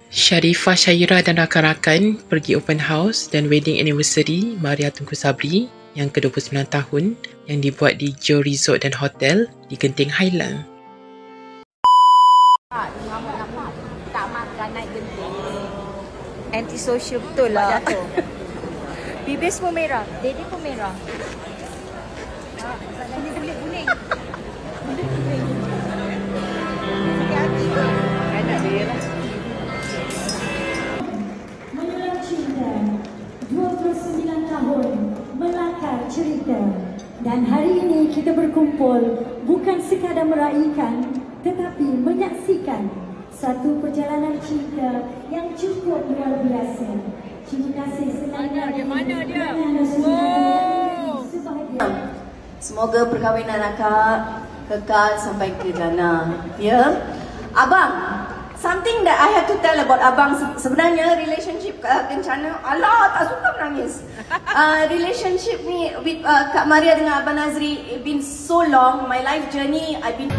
Sharifah Syaira dan rakan-rakan pergi open house dan wedding anniversary Maria Tunku Sabri yang ke-29 tahun yang dibuat di Joe Resort dan Hotel di Genting Highland. Tak makan naik genting. Antisocial betul lah. Bibir semua merah. Dede pun merah. Ini kulit kuning. Kulit kuning. Sakit hati ke? Anak dia lah. Menelan cinta 29 tahun melakar cerita. Dan hari ini kita berkumpul bukan sekadar meraihkan tetapi menyaksikan satu perjalanan cinta yang cukup luar biasa. Terima kasih senang. Mana dia? Semoga perkahwinan akak kekal sampai ke jannah. Ya, abang. Something that I have to tell about abang, sebenarnya relationship kencana. Allah, tak suka menangis. Relationship ni with Kak Maria dengan Abang Nazri, it been so long. My life journey, I've been